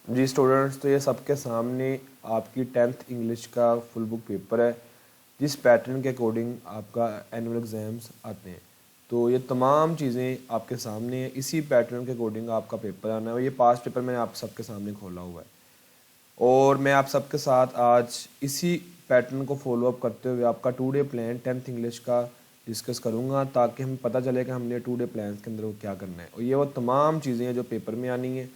जी students, तो ये सबके सामने आपकी 10th इंग्लिश का फुल बुक पेपर है जिस पैटर्न के अकॉर्डिंग आपका एनुअल एग्ज़ाम्स आते हैं। तो ये तमाम चीज़ें आपके सामने हैं, इसी पैटर्न के अकॉर्डिंग आपका पेपर आना है। और ये पास्ट पेपर मैंने आप सबके सामने खोला हुआ है और मैं आप सबके साथ आज इसी पैटर्न को फॉलो अप करते हुए आपका 2 डे प्लान 10th इंग्लिश का डिस्कस करूँगा, ताकि हमें पता चले कि हमने 2 डे प्लान के अंदर वो क्या करना है। और ये वो तमाम चीज़ें हैं जो पेपर में आनी है,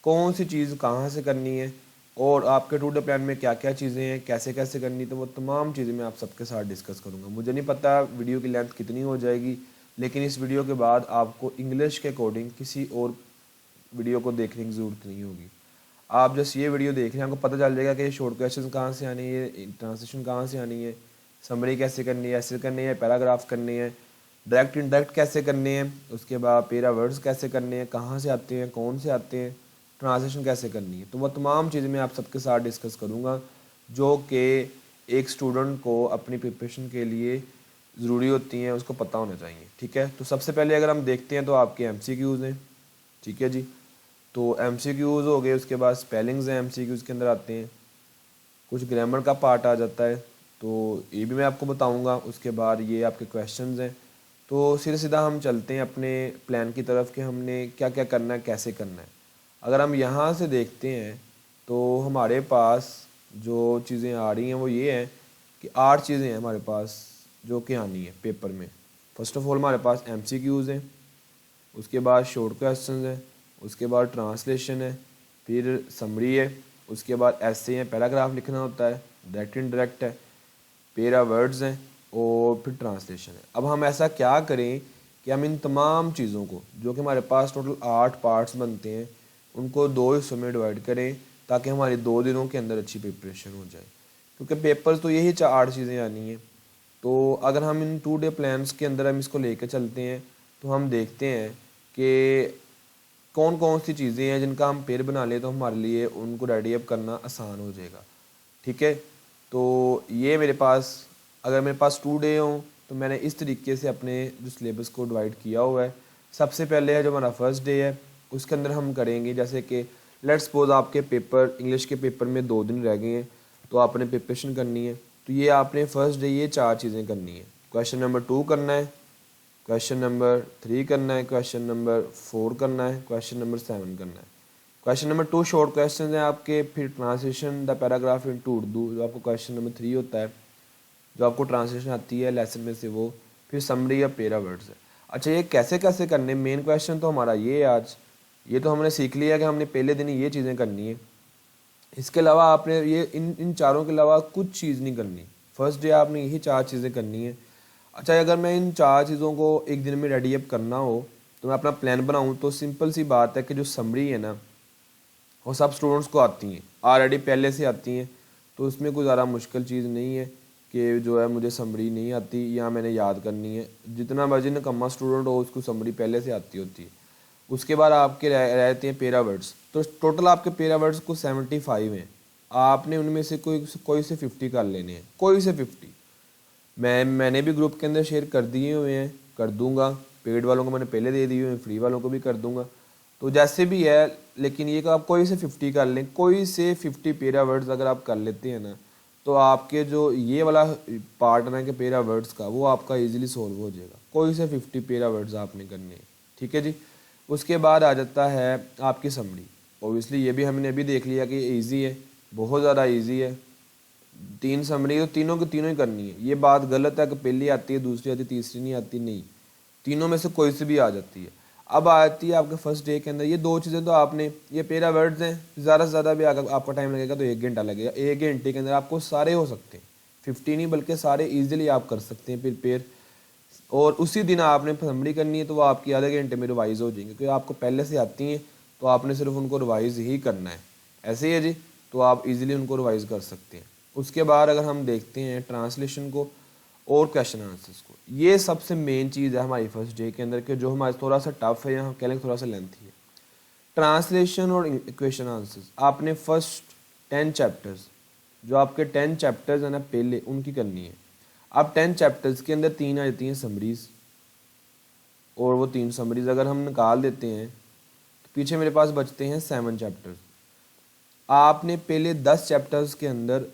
कौन सी चीज़ कहाँ से करनी है और आपके 2 डे प्लान में क्या क्या चीज़ें हैं, कैसे कैसे करनी, तो वो तमाम चीज़ें मैं आप सबके साथ डिस्कस करूँगा। मुझे नहीं पता वीडियो की लेंथ कितनी हो जाएगी, लेकिन इस वीडियो के बाद आपको इंग्लिश के अकॉर्डिंग किसी और वीडियो को देखने की ज़रूरत नहीं होगी। आप जस्ट ये वीडियो देख रहे हैं, आपको पता चल जाएगा कि ये शॉर्ट क्वेश्चन कहाँ से आनी है, ट्रांसलेशन कहाँ से आनी है, समरी कैसे करनी है, ऐसे करनी है, पैराग्राफ करनी है, डायरेक्ट इनडायरेक्ट कैसे करने हैं, उसके बाद पेरा वर्ड्स कैसे करने हैं, कहाँ से आते हैं, कौन से आते हैं, ट्रांसलेशन कैसे करनी है। तो वह तमाम चीज़ें मैं आप सबके साथ डिस्कस करूँगा जो कि एक स्टूडेंट को अपनी प्रिपरेशन के लिए ज़रूरी होती हैं, उसको पता होना चाहिए। ठीक है, तो सबसे पहले अगर हम देखते हैं तो आपके MCQs हैं। ठीक है जी, तो MCQs हो गए, उसके बाद स्पेलिंग्स हैं MCQs के अंदर आते हैं, कुछ ग्रामर का पार्ट आ जाता है, तो ये भी मैं आपको बताऊंगा। उसके बाद ये आपके क्वेश्चंस हैं। तो सीधा सीधा हम चलते हैं अपने प्लान की तरफ कि हमने क्या क्या करना है, कैसे करना है। अगर हम यहाँ से देखते हैं तो हमारे पास जो चीज़ें आ रही हैं वो ये हैं कि 8 चीज़ें हैं हमारे पास जो कि आनी है पेपर में। फर्स्ट ऑफ ऑल हमारे पास MCQs हैं, उसके बाद शॉर्ट क्वेश्चंस हैं, उसके बाद ट्रांसलेशन है, फिर समरी है, उसके बाद ऐसे हैं, पैराग्राफ लिखना होता है, डायरेक्ट इनडायरेक्ट है, पेरा वर्ड्स हैं और फिर ट्रांसलेशन है। अब हम ऐसा क्या करें कि हम इन तमाम चीज़ों को, जो कि हमारे पास टोटल 8 पार्ट्स बनते हैं, उनको 2 हिस्सों में डिवाइड करें ताकि हमारी 2 दिनों के अंदर अच्छी प्रिपरेशन हो जाए, क्योंकि पेपर तो यही 8 चीज़ें आनी हैं। तो अगर हम इन 2 डे प्लान्स के अंदर हम इसको लेकर चलते हैं तो हम देखते हैं कि कौन कौन सी चीज़ें हैं जिनका हम पेड़ बना लें तो हमारे लिए उनको रेडी अप करना आसान हो जाएगा। ठीक है, तो ये मेरे पास, अगर मेरे पास 2 डे हों तो मैंने इस तरीके से अपने जो सिलेबस को डिवाइड किया हुआ है। सबसे पहले है जो हमारा फर्स्ट डे है, उसके अंदर हम करेंगे जैसे कि लेट्स सपोज आपके पेपर, इंग्लिश के पेपर में 2 दिन रह गए हैं, तो आपने प्रिपरेशन करनी है। तो ये आपने फर्स्ट डे ये 4 चीज़ें करनी है। क्वेश्चन नंबर 2 करना है, क्वेश्चन नंबर 3 करना है, क्वेश्चन नंबर 4 करना है, क्वेश्चन नंबर 7 करना है। क्वेश्चन नंबर 2 शॉर्ट क्वेश्चन हैं आपके, फिर translation the paragraph into Urdu जो आपको क्वेश्चन नंबर 3 होता है, जो आपको ट्रांसलेशन आती है लेसन में से वो, फिर समरी या पेरा वर्ड्स है। अच्छा, ये कैसे कैसे करने, मेन क्वेश्चन तो हमारा ये है आज। ये तो हमने सीख लिया कि हमने पहले दिन ही ये चीज़ें करनी है। इसके अलावा आपने ये इन चारों के अलावा कुछ चीज़ नहीं करनी। फर्स्ट डे आपने यही 4 चीज़ें करनी है। अच्छा, अगर मैं इन 4 चीज़ों को एक दिन में रेडी अप करना हो तो मैं अपना प्लान बनाऊं, तो सिंपल सी बात है कि जो समरी है ना, वो सब स्टूडेंट्स को आती हैं, ऑलरेडी पहले से आती हैं। तो उसमें कोई ज़्यादा मुश्किल चीज़ नहीं है कि जो है मुझे समरी नहीं आती या मैंने याद करनी है। जितना मर्जी निकम्मा स्टूडेंट हो, उसको समरी पहले से आती होती है। उसके बाद आपके रहते हैं पेरा वर्ड्स। तो टोटल आपके पेरा वर्ड्स को 75 हैं। आपने उनमें से कोई से 50 कर लेने हैं, कोई से 50। मैंने भी ग्रुप के अंदर शेयर कर दिए हुए हैं, कर दूंगा। पेड वालों को मैंने पहले दे दिए हुए हैं, फ्री वालों को भी कर दूंगा। तो जैसे भी है, लेकिन ये कि आप कोई से 50 कर लें, कोई से 50 पेरा वर्ड्स अगर आप कर लेते हैं ना, तो आपके जो ये वाला पार्ट है ना कि पेरा वर्ड्स का, वो आपका इजीली सॉल्व हो जाएगा। कोई से 50 पेरा वर्ड्स आपने करने हैं। ठीक है जी। उसके बाद आ जाता है आपकी समरी। ओबियसली ये भी हमने अभी देख लिया कि ईजी है, बहुत ज़्यादा ईजी है। 3 समरी तो तीनों की तीनों ही करनी है। ये बात गलत है कि पहली आती है, दूसरी आती है, तीसरी नहीं आती, नहीं, तीनों में से कोई सी भी आ जाती है। अब आती है आपके फर्स्ट डे के अंदर ये 2 चीज़ें। तो आपने ये पेरा वर्ड्स हैं, ज़्यादा से ज़्यादा भी अगर आपका टाइम लगेगा तो 1 घंटा लगेगा। 1 घंटे के अंदर आपको सारे हो सकते हैं, 50 नहीं बल्कि सारे ईजिली आप कर सकते हैं प्रिपेयर। और उसी दिन आपने समरी करनी है तो वो आपकी आधे घंटे में रिवाइज हो जाएंगे, क्योंकि आपको पहले से आती हैं, तो आपने सिर्फ उनको रिवाइज ही करना है। ऐसे ही है जी, तो आप इजीली उनको रिवाइज कर सकते हैं। उसके बाद अगर हम देखते हैं ट्रांसलेशन को और क्वेश्चन आंसर्स को, ये सबसे मेन चीज़ है हमारी फर्स्ट डे के अंदर के, जो हमारे थोड़ा सा टफ है या हम कह लें थोड़ा सा लेंथी है। ट्रांसलेशन और क्वेश्चन आंसर्स आपने फर्स्ट 10 चैप्टर्स, जो आपके 10 चैप्टर्स हैं ना पहले, उनकी करनी है। अब 10 चैप्टर्स के अंदर 3 आ जाती हैं समरीज, और वो 3 समरीज अगर हम निकाल देते हैं तो पीछे मेरे पास बचते हैं 7 चैप्टर्स। आपने पहले 10 चैप्टर्स के अंदर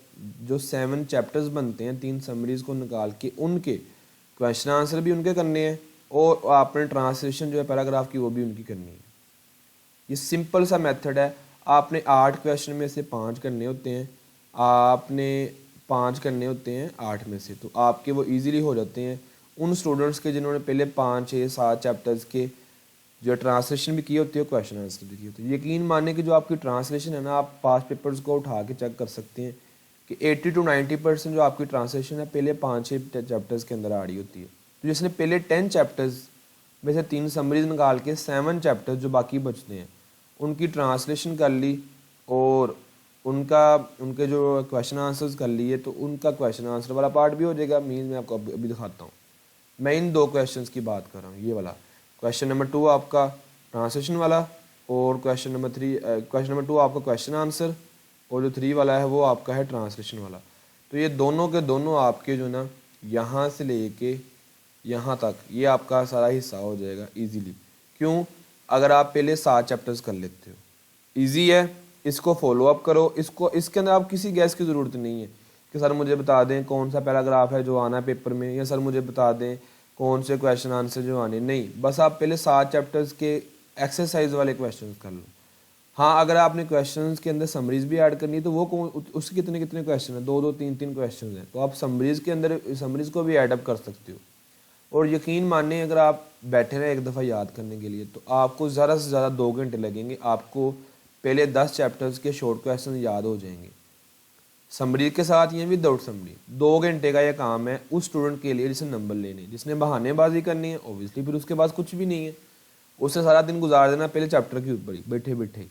जो 7 चैप्टर्स बनते हैं 3 समरीज को निकाल के उनके क्वेश्चन आंसर भी उनके करने हैं और आपने ट्रांसलेशन जो है पैराग्राफ की वो भी उनकी करनी है। ये सिंपल सा मेथड है। आपने 8 क्वेश्चन में से 5 करने होते हैं, आपने 5 करने होते हैं 8 में से, तो आपके वो इजीली हो जाते हैं। उन स्टूडेंट्स के जिन्होंने पहले 5, 6, 7 चैप्टर्स के जो ट्रांसलेशन भी किए होते हैं क्वेश्चन आंसर भी किए होते हैं। यकीन माने कि जो आपकी ट्रांसलेशन है ना, आप पास्ट पेपर्स को उठा के चेक कर सकते हैं कि 80 to 90% जो आपकी ट्रांसलेशन है पहले 5-6 चैप्टर्स के अंदर आ रही होती है। तो जिसने पहले 10 चैप्टर्स में से 3 समरीज निकाल के 7 चैप्टर्स जो बाकी बचते हैं उनकी ट्रांसलेशन कर ली और उनके जो क्वेश्चन आंसर्स कर लिए, तो उनका क्वेश्चन आंसर वाला पार्ट भी हो जाएगा। मीन्स मैं आपको अभी दिखाता हूँ। मैं इन 2 क्वेश्चंस की बात कर रहा हूँ। ये वाला क्वेश्चन नंबर 2 आपका ट्रांसलेशन वाला और क्वेश्चन नंबर 2 आपका क्वेश्चन आंसर, और जो 3 वाला है वो आपका है ट्रांसलेशन वाला। तो ये दोनों के दोनों आपके जो ना यहाँ से लेके यहाँ तक ये आपका सारा हिस्सा हो जाएगा इजीली। क्यों? अगर आप पहले 7 चैप्टर्स कर लेते हो, इजी है, इसको फॉलो अप करो। इसके अंदर आप किसी गैस की ज़रूरत नहीं है कि सर मुझे बता दें कौन सा पैराग्राफ है जो आना है पेपर में, या सर मुझे बता दें कौन से क्वेश्चन आंसर जो आने। नहीं, बस आप पहले 7 चैप्टर्स के एक्सरसाइज वाले क्वेश्चन कर लो। हाँ, अगर आपने क्वेश्चंस के अंदर समरीज भी ऐड करनी है तो वो उसके कितने कितने क्वेश्चन है, 2-2, 3-3 क्वेश्चन हैं, तो आप समरीज के अंदर समरीज को भी ऐड अप कर सकते हो। और यकीन मानिए अगर आप बैठे रहे एक दफ़ा याद करने के लिए तो आपको ज़्यादा से ज़्यादा 2 घंटे लगेंगे, आपको पहले 10 चैप्टर्स के शॉर्ट क्वेश्चन याद हो जाएंगे समरी के साथ या विदाउट समरी। 2 घंटे का यह काम है उस स्टूडेंट के लिए जिसने नंबर लेने, जिसने बहानेबाजी करनी है ओबियसली, फिर उसके पास कुछ भी नहीं है, उससे सारा दिन गुजार देना पहले चैप्टर के ऊपर ही बैठे बैठे,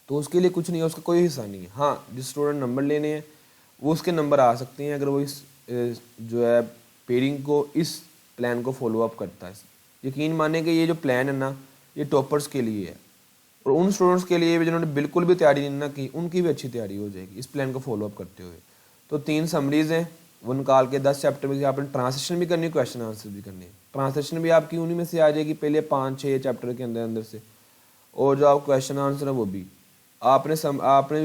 तो उसके लिए कुछ नहीं है, उसका कोई हिस्सा नहीं है। हाँ, जिस स्टूडेंट नंबर लेने हैं वो उसके नंबर आ सकते हैं अगर वो इस जो है पेयरिंग को, इस प्लान को फॉलो अप करता है। यकीन माने कि ये जो प्लान है ना ये टॉपर्स के लिए है, और उन स्टूडेंट्स के लिए भी जिन्होंने बिल्कुल भी तैयारी नहीं ना की उनकी भी अच्छी तैयारी हो जाएगी इस प्लान को फॉलो अप करते हुए। तो 3 समरीज हैं वो निकाल के 10 चैप्टर में से आपने ट्रांसलेशन भी करनी है, क्वेश्चन आंसर भी करनी है। ट्रांसलेशन भी आपकी उन्हीं में से आ जाएगी पहले 5-6 चैप्टर के अंदर से, और जो आप क्वेश्चन आंसर है वो भी आपने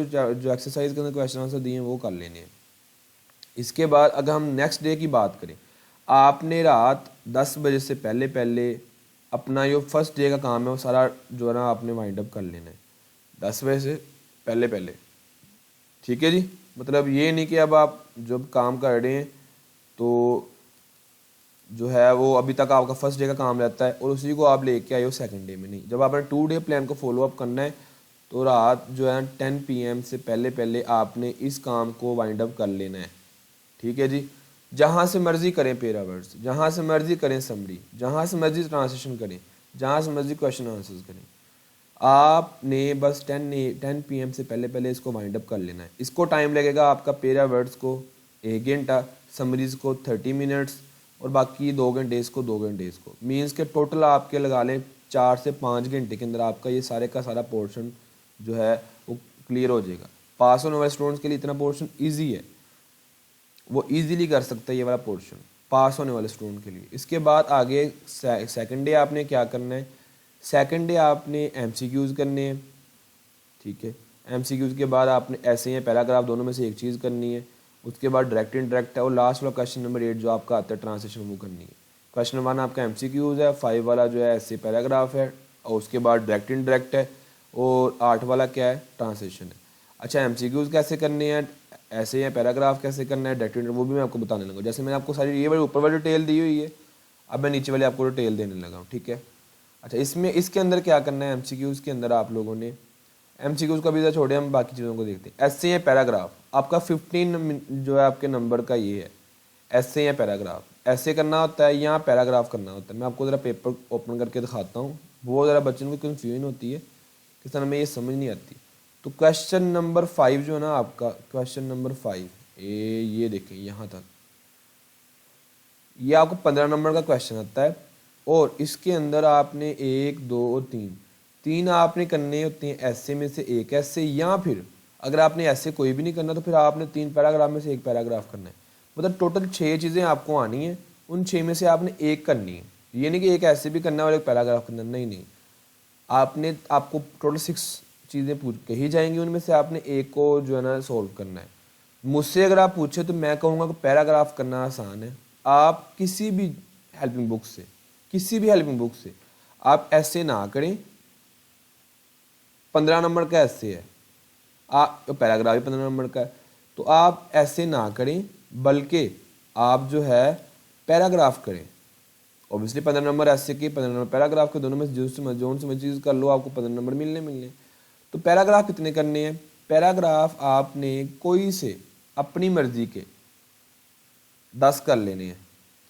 जो एक्सरसाइज के अंदर क्वेश्चन आंसर दिए हैं वो कर लेने हैं। इसके बाद अगर हम नेक्स्ट डे की बात करें, आपने रात 10 बजे से पहले पहले अपना जो फर्स्ट डे का काम है वो सारा जो है ना आपने वाइंड अप कर लेना है 10 बजे से पहले पहले। ठीक है जी, मतलब ये नहीं कि अब आप जब काम कर रहे हैं तो जो है वो अभी तक आपका फर्स्ट डे का काम रहता है और उसी को आप लेके आए हो सेकंड डे में। नहीं, जब आपने 2 डे प्लान को फॉलो अप करना है तो रात जो है 10 PM से पहले पहले आपने इस काम को वाइंड अप कर लेना है। ठीक है जी, जहाँ से मर्जी करें पैरा वर्ड्स, जहाँ से मर्जी करें समरी, जहाँ से मर्जी ट्रांसलेशन करें, जहाँ से मर्जी क्वेश्चन आंसर्स करें, आपने बस 10 PM से पहले पहले इसको वाइंड अप कर लेना है। इसको टाइम लगेगा आपका पैरा वर्ड्स को 1 घंटा, समरीज को 30 मिनट्स, और बाकी 2 घंटे इसको 2 घंटे इसको। मीन्स के टोटल आपके लगा लें 4 से 5 घंटे के अंदर आपका ये सारे का सारा पोर्शन जो है वो क्लियर हो जाएगा। पास होने वाले स्टूडेंट्स के लिए इतना पोर्शन ईजी है, वो इजीली कर सकता है ये वाला पोर्शन पास होने वाले स्टूडेंट के लिए। इसके बाद आगे सेकंड डे आपने क्या करना है, सेकंड डे आपने MCQs करने हैं। ठीक है, MCQs के बाद आपने ऐसे हैं पैराग्राफ, दोनों में से एक चीज़ करनी है। उसके बाद डायरेक्ट इनडायरेक्ट है, और लास्ट वाला क्वेश्चन नंबर 8 जो आपका आता है ट्रांसलेशन वो करनी है। क्वेश्चन नंबर 1 आपका MCQs है, 5 वाला जो है ऐसे पैराग्राफ है, और उसके बाद डायरेक्ट इनडायरेक्ट है, और 8 वाला क्या है ट्रांसलेशन है। अच्छा, MCQs कैसे करने हैं, ऐसे हैं पैराग्राफ कैसे करना है, डायरेक्ट वो भी मैं आपको बताने लगा। जैसे मैंने आपको सारी ये वाली ऊपर वाली डिटेल दी हुई है, अब मैं नीचे वाले आपको डिटेल देने लगा हूँ। ठीक है, अच्छा इसके अंदर क्या करना है, MCQs के अंदर आप लोगों ने MCQs का भी छोड़े, हम बाकी चीज़ों को देखते हैं। ऐसे हैं पैराग्राफ, आपका 15 जो है आपके नंबर का ये है, ऐसे हैं पैराग्राफ, ऐसे करना होता है, यहाँ पैराग्राफ करना होता है। मैं आपको ज़रा पेपर ओपन करके दिखाता हूँ, बहुत ज़रा बच्चों को कन्फ्यूजन होती है कि सर हमें ये समझ नहीं आती। तो क्वेश्चन नंबर 5 जो है ना आपका, क्वेश्चन नंबर 5 ये देखें यहाँ तक, ये आपको 15 नंबर का क्वेश्चन आता है, और इसके अंदर आपने 1, 2 और 3 आपने करने होते हैं ऐसे में से एक ऐसे, या फिर अगर आपने ऐसे कोई भी नहीं करना तो फिर आपने 3 पैराग्राफ में से एक पैराग्राफ करना है। मतलब टोटल 6 चीज़ें आपको आनी है, उन 6 में से आपने एक करनी है। ये नहीं कि एक ऐसे भी करना है और एक पैराग्राफ करना, नहीं, आपको टोटल चीज़ें पूछ कही जाएंगी, उनमें से आपने एक को जो है ना सॉल्व करना है। मुझसे अगर आप पूछे तो मैं कहूँगा कि पैराग्राफ करना आसान है। आप किसी भी हेल्पिंग बुक से, किसी भी हेल्पिंग बुक से आप ऐसे ना करें। 15 नंबर का ऐसे है, आप पैराग्राफ ही 15 नंबर का है, तो आप ऐसे ना करें, बल्कि आप जो है पैराग्राफ करें। ऑब्वियसली 15 नंबर ऐसे के, 15 नंबर पैराग्राफ के, दोनों में जो से चीज़ कर लो, आपको 15 नंबर मिलने। तो पैराग्राफ कितने करने हैं? पैराग्राफ आपने कोई से अपनी मर्जी के 10 कर लेने हैं।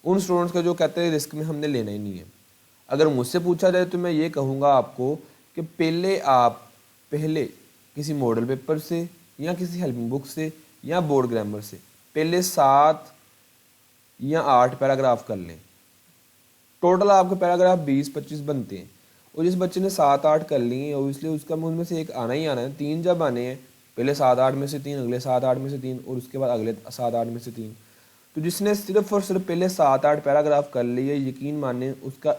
उन स्टूडेंट्स का जो कहते हैं रिस्क में हमने लेना ही नहीं है। अगर मुझसे पूछा जाए तो मैं ये कहूँगा आपको कि पहले किसी मॉडल पेपर से या किसी हेल्पिंग बुक से या बोर्ड ग्रामर से पहले 7 या 8 पैराग्राफ कर लें। टोटल आपके पैराग्राफ 20-25 बनते हैं, और जिस बच्चे ने 7-8 कर लिए ओबियसली उसका उनमें से एक आना ही आना है। 3 जब आने हैं, पहले 7-8 में से 3, अगले 7-8 में से 3, और उसके बाद अगले 7-8 में से 3। तो जिसने सिर्फ और सिर्फ पहले 7-8 पैराग्राफ कर लिए, यकीन माने उसका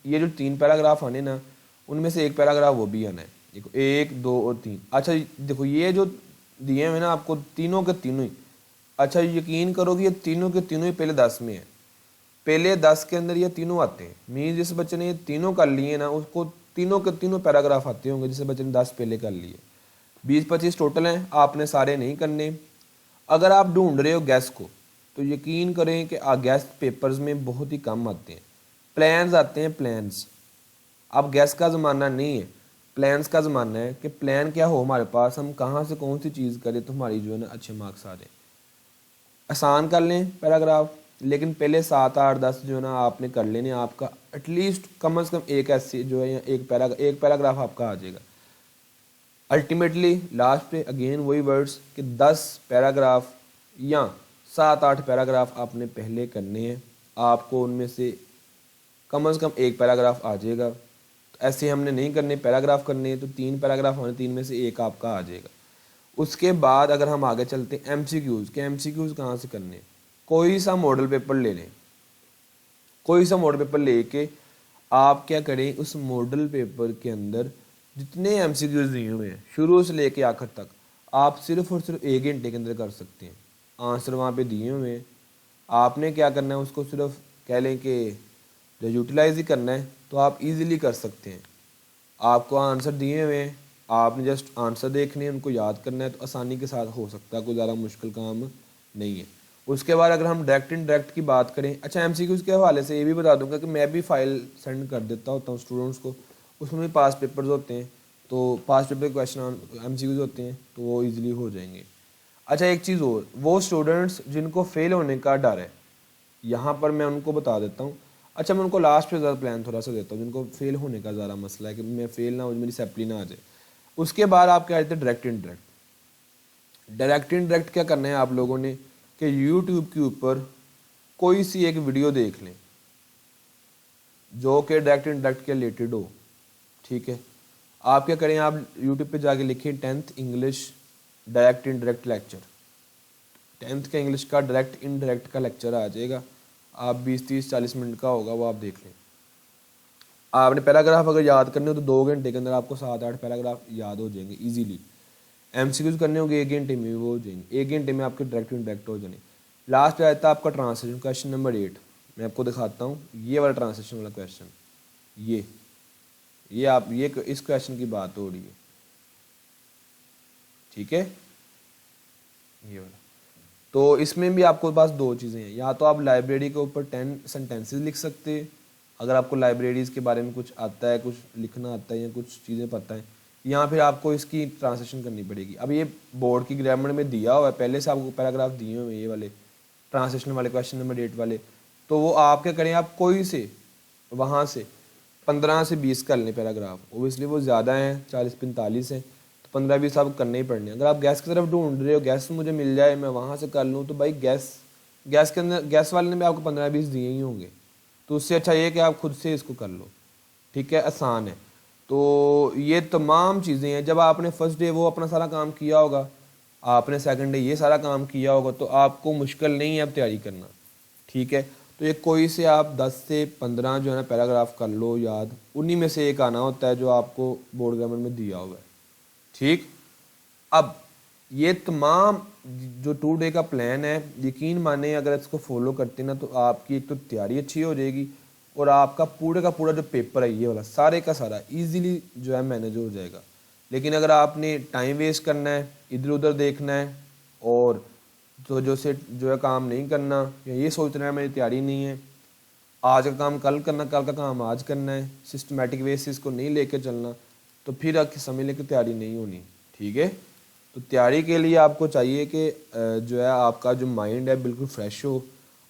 ये जो 3 पैराग्राफ आने ना, उनमें से एक पैराग्राफ वो भी आना है। देखो 1, 2 और 3। अच्छा देखो ये जो दिए हुए ना आपको, तीनों के तीनों ही, अच्छा यकीन करो कि ये तीनों के तीनों ही पहले 10 में है। पहले 10 के अंदर ये तीनों आते हैं। मीन जिस बच्चे ने ये तीनों कर लिए ना, उसको तीनों के तीनों पैराग्राफ आते होंगे, जिस बच्चे ने 10 पहले कर लिए। 20-25 टोटल हैं, आपने सारे नहीं करने। अगर आप ढूंढ रहे हो गैस को, तो यकीन करें कि गैस पेपर्स में बहुत ही कम आते हैं। प्लान्स आते हैं, प्लान्स। अब गैस का ज़माना नहीं है, प्लान्स का ज़माना है कि प्लान क्या हो हमारे पास, हम कहाँ से कौन सी चीज़ करें तो हमारी जो है ना अच्छे मार्क्स आ जाए। आसान कर लें पैराग्राफ, लेकिन पहले 7-8-10 जो है ना आपने कर लेने। आपका एटलीस्ट कम से कम एक ऐसे जो है या एक पैराग्राफ आपका आ जाएगा। अल्टीमेटली लास्ट पे अगेन वही वर्ड्स कि 10 पैराग्राफ या 7-8 पैराग्राफ आपने पहले करने हैं। आपको उनमें से कम एक पैराग्राफ आ जाएगा। तो ऐसे हमने नहीं करने, पैराग्राफ करने हैं तो 3 पैराग्राफ होने, 3 में से एक आपका आ जाएगा। उसके बाद अगर हम आगे चलते हैं MCQs के, MCQs कहाँ से करने? कोई सा मॉडल पेपर ले लें। कोई सा मॉडल पेपर लेके आप क्या करें, उस मॉडल पेपर के अंदर जितने MCQs दिए हुए हैं शुरू से लेके आखिर तक, आप सिर्फ और सिर्फ 1 घंटे के अंदर कर सकते हैं। आंसर वहाँ पे दिए हुए हैं, आपने क्या करना है, उसको सिर्फ कह लें कि जो यूटिलाइज ही करना है, तो आप इजीली कर सकते हैं। आपको आंसर दिए हुए हैं, आपने जस्ट आंसर देखने हैं, उनको याद करना है, तो आसानी के साथ हो सकता है, कोई ज़्यादा मुश्किल काम नहीं है। उसके बाद अगर हम डायरेक्ट इनडायरेक्ट की बात करें, अच्छा MCQs के हवाले से ये भी बता दूंगा कि मैं भी फाइल सेंड कर देता होता हूँ स्टूडेंट्स को, उसमें भी पास पेपर्स होते हैं, तो पास पेपर के क्वेश्चन MCQs होते हैं, तो वो ईजिली हो जाएंगे। अच्छा एक चीज़ और, वो स्टूडेंट्स जिनको फेल होने का डर है, यहाँ पर मैं उनको बता देता हूँ। अच्छा मैं उनको लास्ट पे ज़्यादा प्लान थोड़ा सा देता हूँ, जिनको फेल होने का ज़्यादा मसला है कि मैं फेल ना हो, मेरी सैप्ली ना आ जाए। उसके बाद आप क्या कहते हैं, डायरेक्ट इनडायरेक्ट। डायरेक्ट इनडायरेक्ट क्या करना है आप लोगों ने कि यूट्यूब के ऊपर कोई सी एक वीडियो देख लें जो कि डायरेक्ट इनडायरेक्ट के रिलेटेड हो। ठीक है, आप क्या करें, आप यूट्यूब पे जाके लिखें 10th English direct indirect lecture. 10th का इंग्लिश का डायरेक्ट इनडायरेक्ट का लेक्चर आ जाएगा। आप 20-30-40 मिनट का होगा, वो आप देख लें। आपने पैराग्राफ अगर याद करने हो तो 2 घंटे के अंदर आपको 7-8 पैराग्राफ याद हो जाएंगे इजीली। MCQs करने होंगे 1 घंटे में वो हो जाएंगे, 1 घंटे में आपके डायरेक्ट इनडायरेक्ट हो जाने। लास्ट पे आता है आपका ट्रांसलेशन, क्वेश्चन नंबर 8। मैं आपको दिखाता हूँ ये वाला ट्रांसलेशन वाला क्वेश्चन। ये आप ये इस क्वेश्चन की बात हो रही है। ठीक है, ये वाला। तो इसमें भी आपको पास 2 चीज़ें हैं, या तो आप लाइब्रेरी के ऊपर 10 सेंटेंसेस लिख सकते हैं, अगर आपको लाइब्रेरीज़ के बारे में कुछ आता है, कुछ लिखना आता है या कुछ चीज़ें पता है, या फिर आपको इसकी ट्रांसलेशन करनी पड़ेगी। अब ये बोर्ड की ग्रामर में दिया हुआ है, पहले से आपको पैराग्राफ दिए हुए हैं ये वाले ट्रांसलेशन वाले, क्वेश्चन नंबर 8 वाले। तो वो आप क्या करें, आप कोई से वहाँ से 15 से 20 कर लें पैराग्राफ। ओबियसली वो ज़्यादा हैं, 40-45 हैं, तो 15-20 आप करने ही पड़ने। अगर आप गैस की तरफ ढूंढ रहे हो, गैस मुझे मिल जाए मैं वहाँ से कर लूँ, तो भाई गैस के अंदर गैस वाले ने भी आपको 15-20 दिए ही होंगे, तो उससे अच्छा ये कि आप खुद से इसको कर लो। ठीक है, आसान है। तो ये तमाम चीज़ें हैं। जब आपने फर्स्ट डे वो अपना सारा काम किया होगा, आपने सेकंड डे ये सारा काम किया होगा, तो आपको मुश्किल नहीं है अब तैयारी करना। ठीक है, तो ये कोई से आप 10 से 15 जो है ना पैराग्राफ कर लो याद, उन्हीं में से एक आना होता है जो आपको बोर्ड ग्रामर में दिया हुआ है। ठीक। अब ये तमाम जो 2 डे का प्लान है, यकीन माने अगर इसको फॉलो करते ना तो आपकी एक तो तैयारी अच्छी हो जाएगी और आपका पूरे का पूरा जो पेपर है ये वाला सारे का सारा इजीली जो है मैनेज हो जाएगा। लेकिन अगर आपने टाइम वेस्ट करना है, इधर उधर देखना है और तो जो है काम नहीं करना, या ये सोचना है मेरी तैयारी नहीं है, आज का काम कल करना, कल का काम आज करना है, सिस्टमेटिक वे से इसको नहीं लेके चलना, तो फिर आपकी समझ लेकर तैयारी नहीं होनी। ठीक है। तो तैयारी के लिए आपको चाहिए कि जो है आपका जो माइंड है बिल्कुल फ्रेश हो,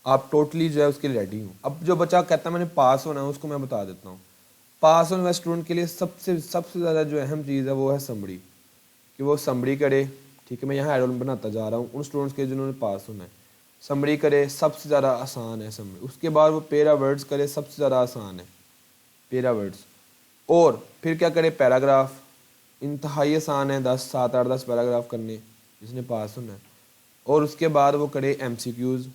आप टोटली जो है उसके लिए रेडी हो। अब जो बच्चा कहता है मैंने पास होना है, उसको मैं बता देता हूँ। पास होने वाले स्टूडेंट के लिए सबसे सबसे ज़्यादा जो अहम चीज़ है वो है समरी, कि वो समरी करे। ठीक है, मैं यहाँ एडोन बनाता जा रहा हूँ उन स्टूडेंट्स के जिन्होंने पास होना है। समरी करे, सबसे ज़्यादा आसान है समरी। उसके बाद वो पेरा वर्ड्स करे, सबसे ज़्यादा आसान है पेरा वर्ड्स। और फिर क्या करे, पैराग्राफ, इंतहाई आसान है, 10 7 8 10 पैराग्राफ करने जिसने पास होना है। और उसके बाद वो करे एमसीक्यूज़।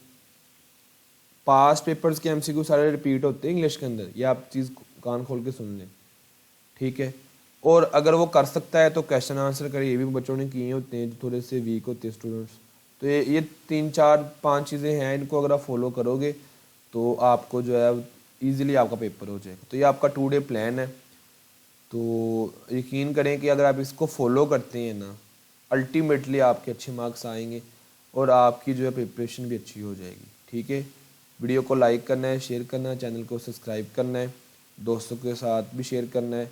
पास्ट पेपर्स के एमसीक्यू सारे रिपीट होते हैं इंग्लिश के अंदर, ये आप चीज़ कान खोल के सुन लें। ठीक है। और अगर वो कर सकता है तो क्वेश्चन आंसर करे, ये भी बच्चों ने किए होते हैं जो थोड़े से वीक होते हैं स्टूडेंट्स। तो ये 3 4 5 चीज़ें हैं, इनको अगर आप फॉलो करोगे तो आपको जो है ईजिली आपका पेपर हो जाएगा। तो ये आपका 2 डे प्लान है। तो यकीन करें कि अगर आप इसको फॉलो करते हैं ना, अल्टीमेटली आपके अच्छे मार्क्स आएंगे और आपकी जो है प्रिपरेशन भी अच्छी हो जाएगी। ठीक है। वीडियो को लाइक करना है, शेयर करना है, चैनल को सब्सक्राइब करना है, दोस्तों के साथ भी शेयर करना है।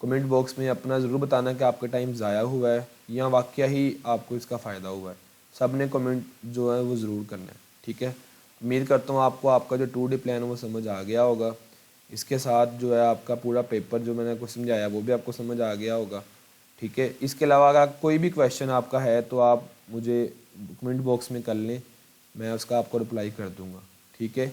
कमेंट बॉक्स में अपना ज़रूर बताना कि आपका टाइम ज़ाया हुआ है या वाकया ही आपको इसका फ़ायदा हुआ है। सब ने कमेंट जो है वो ज़रूर करना है। ठीक है। उम्मीद करता हूँ आपको आपका जो 2 डे प्लान है वो समझ आ गया होगा। इसके साथ जो है आपका पूरा पेपर जो मैंने आपको समझाया वो भी आपको समझ आ गया होगा। ठीक है। इसके अलावा अगर कोई भी क्वेश्चन आपका है तो आप मुझे कमेंट बॉक्स में कर लें, मैं उसका आपको रिप्लाई कर दूँगा। ठीक है।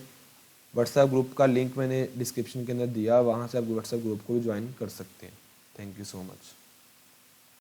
व्हाट्सएप ग्रुप का लिंक मैंने डिस्क्रिप्शन के अंदर दिया, वहाँ से आप व्हाट्सएप ग्रुप को भी ज्वाइन कर सकते हैं। Thank you so much.